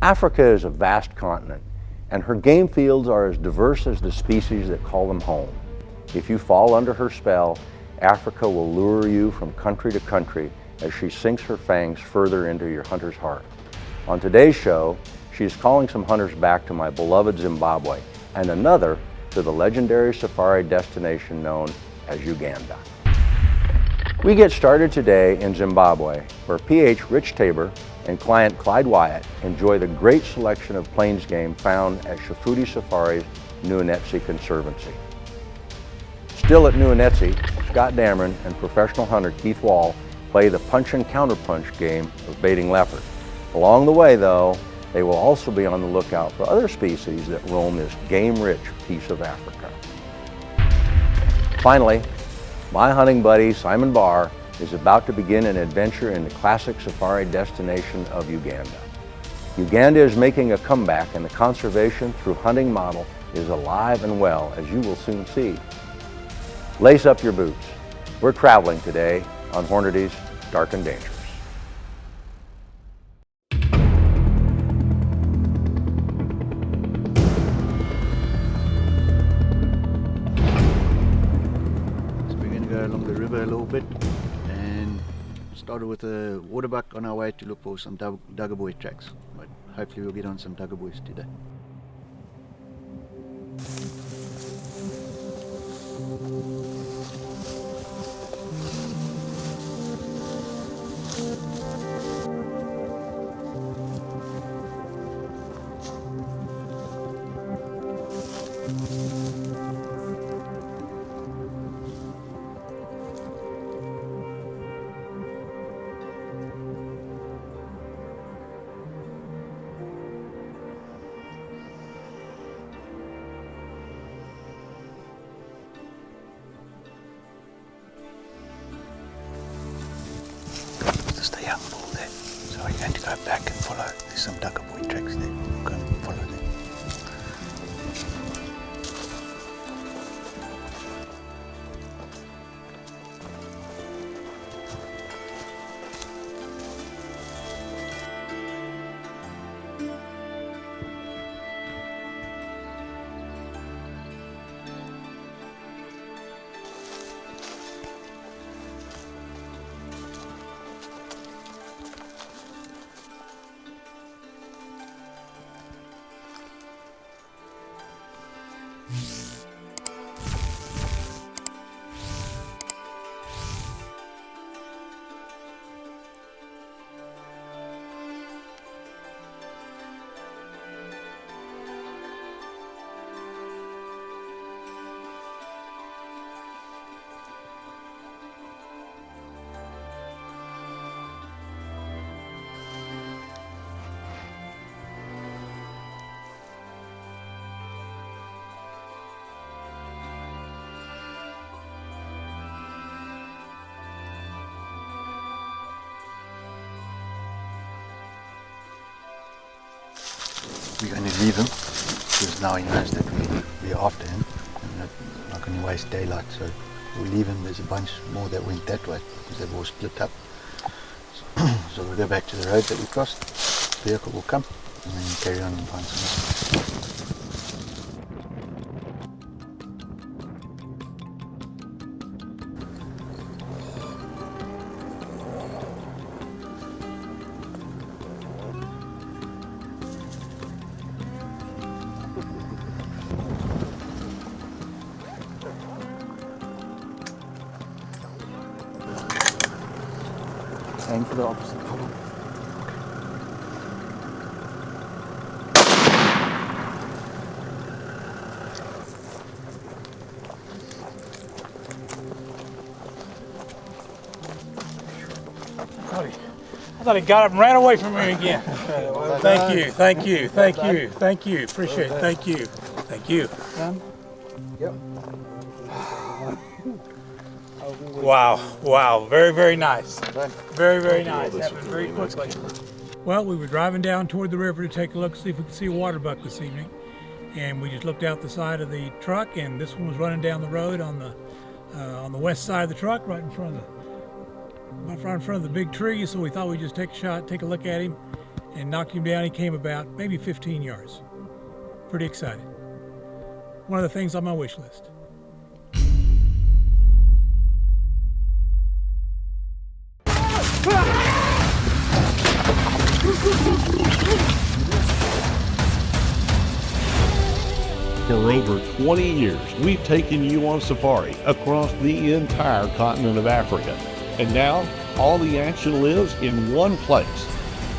Africa is a vast continent, and her game fields are as diverse as the species that call them home. If you fall under her spell, Africa will lure you from country to country as she sinks her fangs further into your hunter's heart. On today's show, she is calling some hunters back to my beloved Zimbabwe and another to the legendary safari destination known as Uganda. We get started today in Zimbabwe, where PH Rich Tabor and client Clyde Wyatt enjoy the great selection of plains game found at Shafuti Safari's Nuanetsi Conservancy. Still at Nuanetsi, Scott Damron and professional hunter Keith Wall play the punch and counterpunch game of baiting leopard. Along the way, though, they will also be on the lookout for other species that roam this game-rich piece of Africa. Finally, my hunting buddy Simon Bahr is about to begin an adventure in the classic safari destination of Uganda. Uganda is making a comeback, and the conservation through hunting model is alive and well, as you will soon see. Lace up your boots. We're traveling today on Hornady's Dark and Dangerous. Along the river a little bit and started with a waterbuck on our way to look for some duggerboy tracks, but hopefully we'll get on some duggerboys today. There's the young bull there, so we're going to go back and follow. There's some duggerboy tracks there. We'll go and follow them. We're going to leave him because now he knows that we're after him and not going to waste daylight, so we'll leave him. There's a bunch more that went that way because they've all split up. So we'll go back to the road that we crossed, the vehicle will come and then carry on and find some more. Aim for the opposite column. I thought he got up and ran away from me again. Thank you, thank you, thank you, thank you. Appreciate it. Thank you. Thank you. Yep. Wow, wow, very, very nice. Very, very nice. Happened very quickly. Well, we were driving down toward the river to take a look, see if we could see a waterbuck this evening. And we just looked out the side of the truck, and this one was running down the road on the west side of the truck, right in front of the big tree. So we thought we'd just take a shot, take a look at him. and knocked him down. He came about maybe 15 yards. Pretty excited. One of the things on my wish list. For over 20 years, we've taken you on safari across the entire continent of Africa. And now, all the action lives in one place.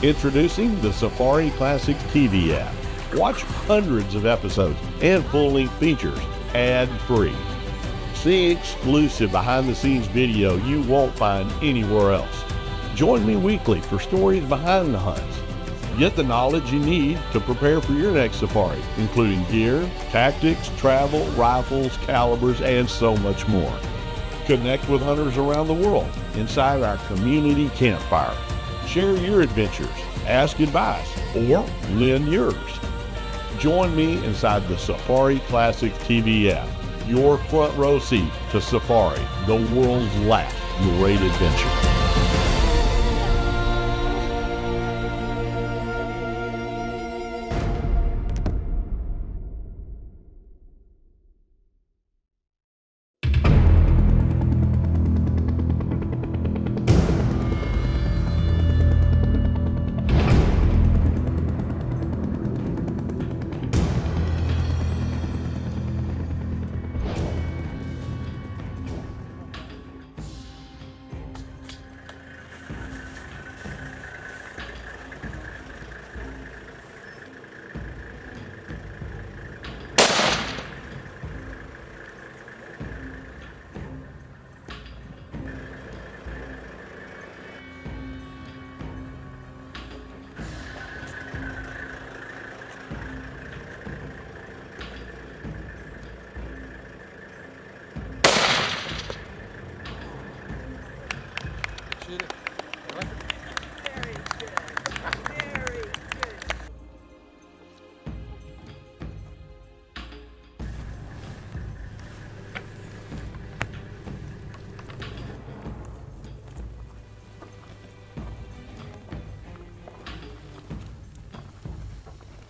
Introducing the Safari Classics TV app. Watch hundreds of episodes and full-length features ad-free. See exclusive behind-the-scenes video you won't find anywhere else. Join me weekly for stories behind the hunts. Get the knowledge you need to prepare for your next safari, including gear, tactics, travel, rifles, calibers, and so much more. Connect with hunters around the world inside our community campfire. Share your adventures, ask advice, or lend yours. Join me inside the Safari Classics TV app, your front row seat to safari, the world's last great adventure.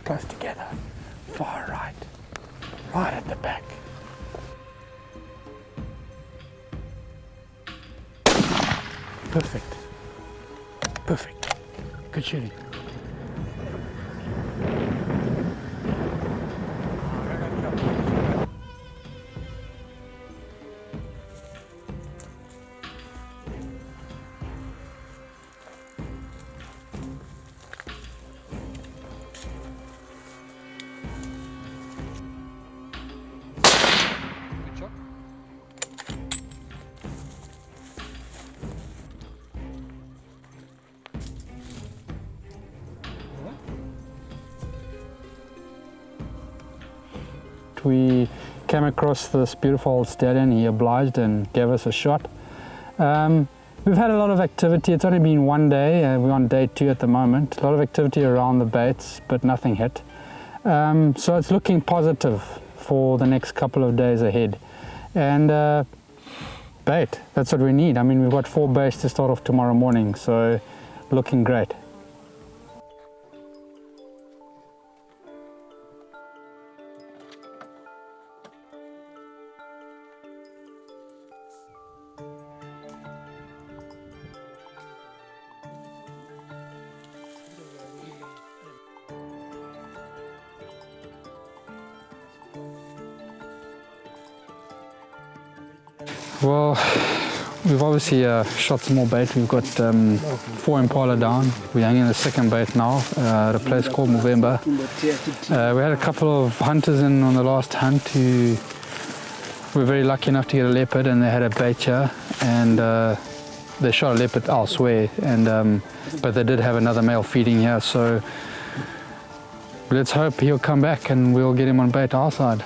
Close together, far right, right at the back. Perfect, perfect, good shooting. We came across this beautiful old stallion. He obliged and gave us a shot. We've had a lot of activity. It's only been one day. We're on day 2 at the moment. A lot of activity around the baits, but nothing hit. So it's looking positive for the next couple of days ahead. And bait, that's what we need. I mean, we've got 4 baits to start off tomorrow morning, so looking great. Well, we've obviously shot some more bait. We've got 4 impala down. We're hanging the second bait now at a place called November. We had a couple of hunters in on the last hunt who were very lucky enough to get a leopard, and they had a bait here, and they shot a leopard elsewhere, and but they did have another male feeding here, so let's hope he'll come back and we'll get him on bait our side.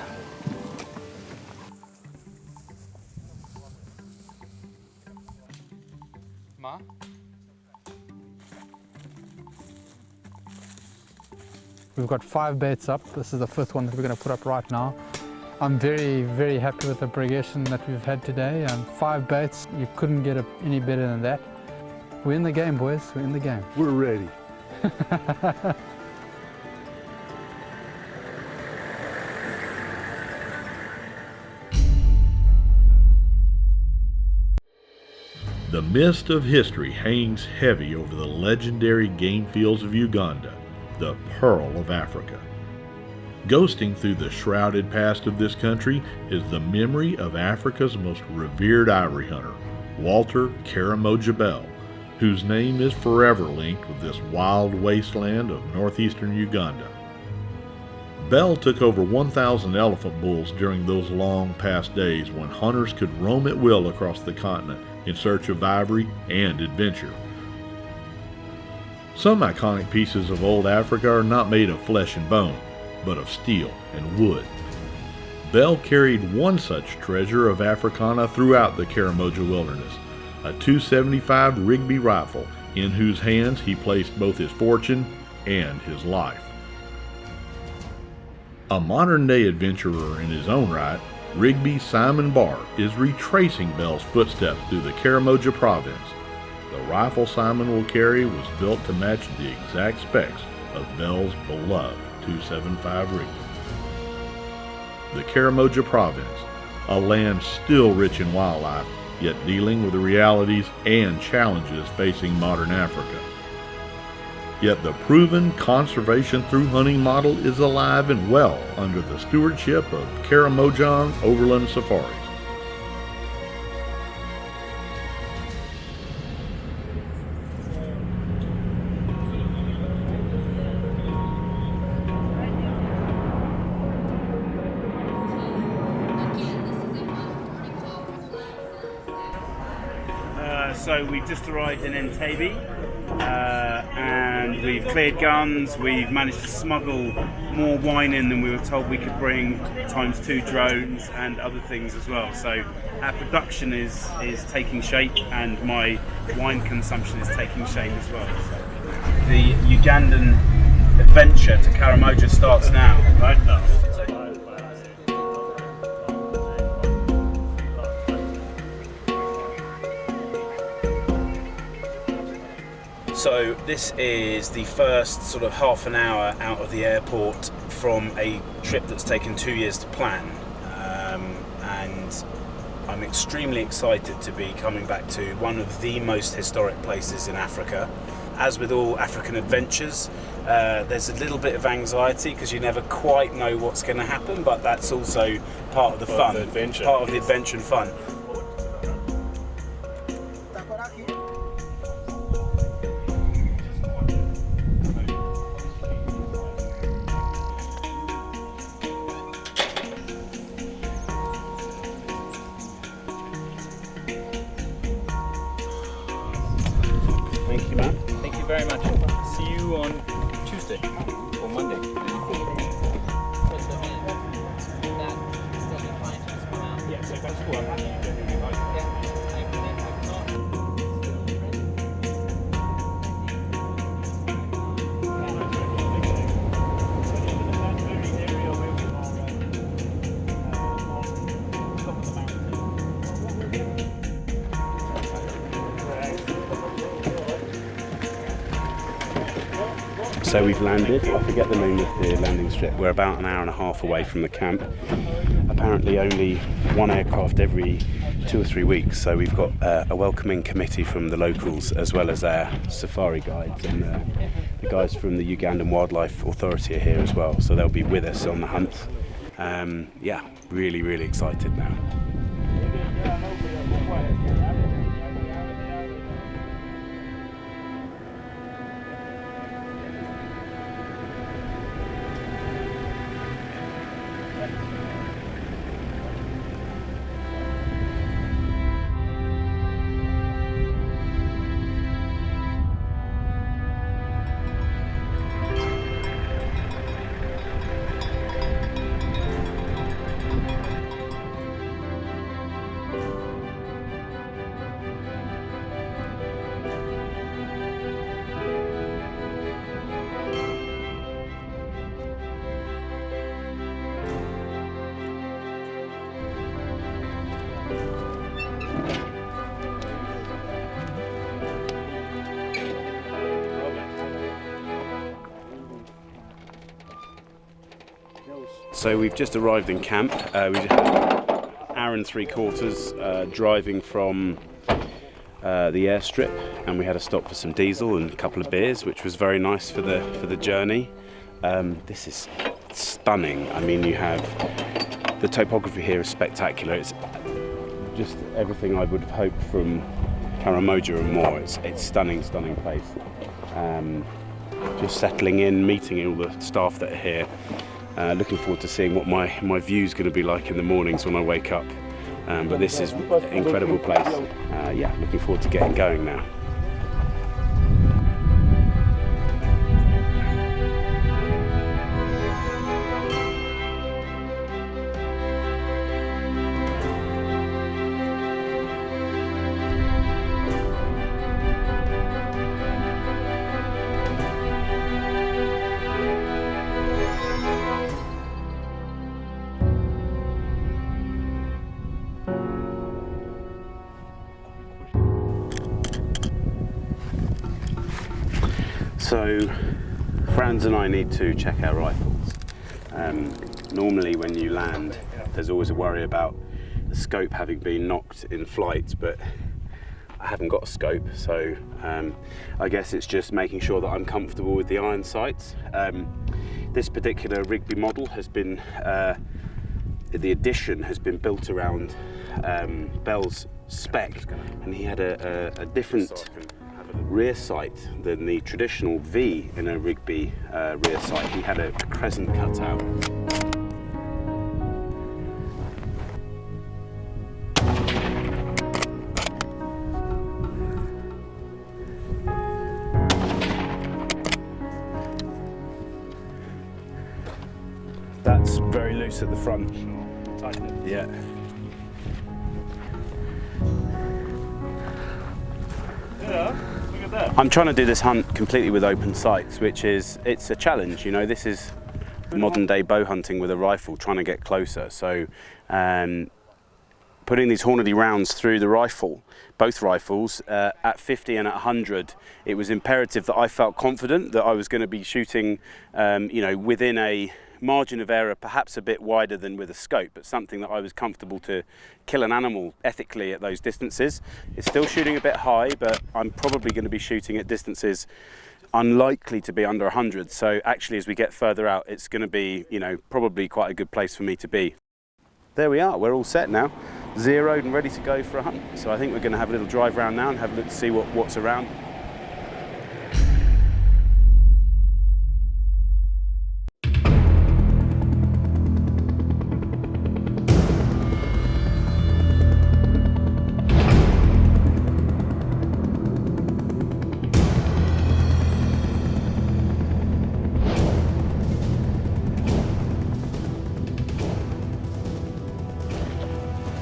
We've got 5 baits up. This is the 5th one that we're going to put up right now. I'm very, very happy with the progression that we've had today. 5 baits, you couldn't get any better than that. We're in the game, boys. We're in the game. We're ready. The mist of history hangs heavy over the legendary game fields of Uganda, the Pearl of Africa. Ghosting through the shrouded past of this country is the memory of Africa's most revered ivory hunter, Walter Karamoja Bell, whose name is forever linked with this wild wasteland of northeastern Uganda. Bell took over 1,000 elephant bulls during those long past days when hunters could roam at will across the continent in search of ivory and adventure. Some iconic pieces of old Africa are not made of flesh and bone, but of steel and wood. Bell carried one such treasure of Africana throughout the Karamoja wilderness, a .275 Rigby rifle in whose hands he placed both his fortune and his life. A modern-day adventurer in his own right, Rigby Simon Bahr is retracing Bell's footsteps through the Karamoja province. The rifle Simon will carry was built to match the exact specs of Bell's beloved .275 Rigby. The Karamoja province, a land still rich in wildlife, yet dealing with the realities and challenges facing modern Africa. Yet the proven conservation through hunting model is alive and well under the stewardship of Karamoja Overland Safaris. So we've just arrived in Entebbe, and we've cleared guns. We've managed to smuggle more wine in than we were told we could bring, ×2 drones and other things as well. So our production is taking shape, and my wine consumption is taking shape as well. So the Ugandan adventure to Karamoja starts now. Right now. So this is the first sort of half an hour out of the airport from a trip that's taken 2 years to plan, and I'm extremely excited to be coming back to one of the most historic places in Africa. As with all African adventures, there's a little bit of anxiety because you never quite know what's going to happen, but that's also part of the fun, part of the adventure and fun. Thank you, man. Thank you very much. See you on Tuesday or Monday. Yeah, so that's cool. I'm happy you did it. So we've landed. I forget the name of the landing strip. We're about an hour and a half away from the camp. Apparently only one aircraft every 2 or 3 weeks, so we've got a welcoming committee from the locals as well as our safari guides, and the guys from the Ugandan Wildlife Authority are here as well, so they'll be with us on the hunt. Yeah, really excited now. So we've just arrived in camp. We just had an hour and 3/4 driving from the airstrip, and we had a stop for some diesel and a couple of beers, which was very nice for the journey. This is stunning. I mean, you have the topography here is spectacular. It's just everything I would have hoped from Karamoja and more. It's stunning place. Just settling in, meeting all the staff that are here. Looking forward to seeing what my view's going to be like in the mornings when I wake up. But this is an incredible place. Yeah, looking forward to getting going now. So, Franz and I need to check our rifles. Normally when you land, there's always a worry about the scope having been knocked in flight, but I haven't got a scope, so I guess it's just making sure that I'm comfortable with the iron sights. This particular Rigby model has been, the addition has been built around Bell's spec, and he had a different rear sight than the traditional V in a Rigby rear sight. He had a crescent cutout. That's very loose at the front. Tighten it. Yeah. I'm trying to do this hunt completely with open sights, which is, it's a challenge, you know. This is modern day bow hunting with a rifle, trying to get closer. So putting these Hornady rounds through the rifle, both rifles, at 50 and at 100, it was imperative that I felt confident that I was going to be shooting, you know, within a margin of error perhaps a bit wider than with a scope, but something that I was comfortable to kill an animal ethically at those distances. It's still shooting a bit high, but I'm probably going to be shooting at distances unlikely to be under 100. So actually, as we get further out, it's going to be, you know, probably quite a good place for me to be. There we are, we're all set now, zeroed and ready to go for a hunt. So I think we're going to have a little drive around now and have a look to see what's around.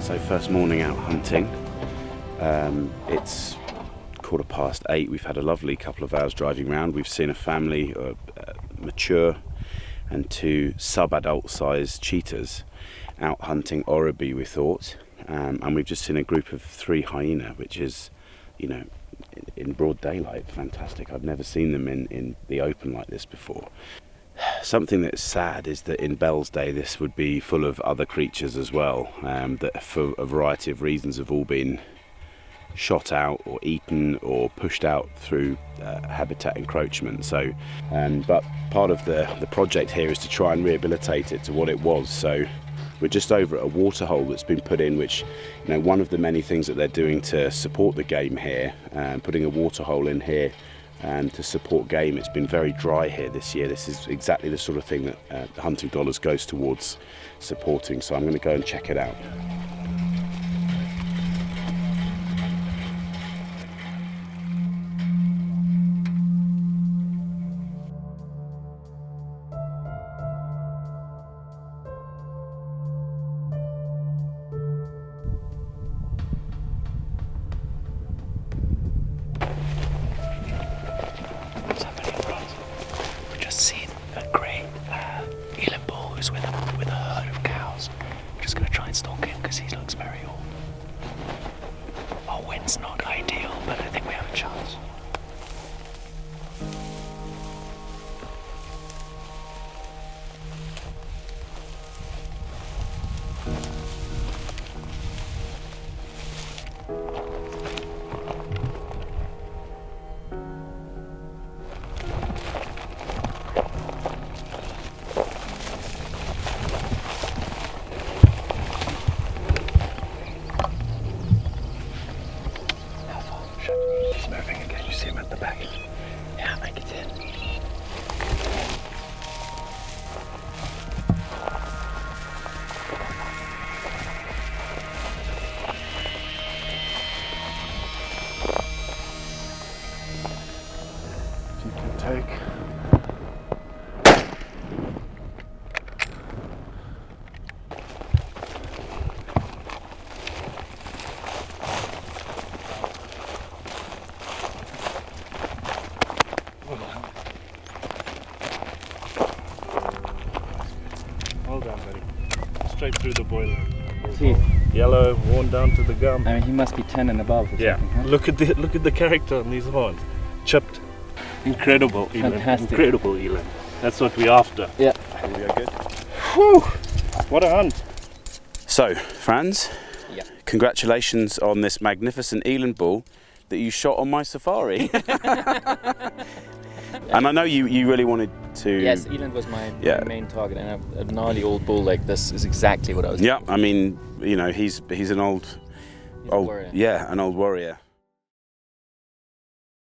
So first morning out hunting, it's 8:15. We've had a lovely couple of hours driving around. We've seen a family, mature and 2 sub-adult sized cheetahs out hunting oribi, we thought, and we've just seen a group of 3 hyena, which is, you know, in broad daylight, fantastic. I've never seen them in the open like this before. Something that's sad is that in Bell's day this would be full of other creatures as well, that for a variety of reasons have all been shot out or eaten or pushed out through habitat encroachment. So, but part of the project here is to try and rehabilitate it to what it was. So we're just over at a waterhole that's been put in, which, you know, one of the many things that they're doing to support the game here, putting a waterhole in here to support game. It's been very dry here this year. This is exactly the sort of thing that the Hunting Dollars goes towards supporting. So I'm going to go and check it out. down, buddy. Straight through the boiler. Teeth. Yellow, worn down to the gum. I mean, he must be 10 and above or Yeah. something, huh? Look at the character on these horns. Chipped. Incredible eland. Fantastic. Incredible eland. That's what we're after. Yeah. We are good. Whew! What a hunt. So, Franz, Yeah. congratulations on this magnificent eland bull that you shot on my safari. And I know you really wanted to... Yes, eland was my main target, and a gnarly old bull like this is exactly what I was Yeah, looking for. I mean, you know, he's an old He's a warrior. Yeah, an old warrior.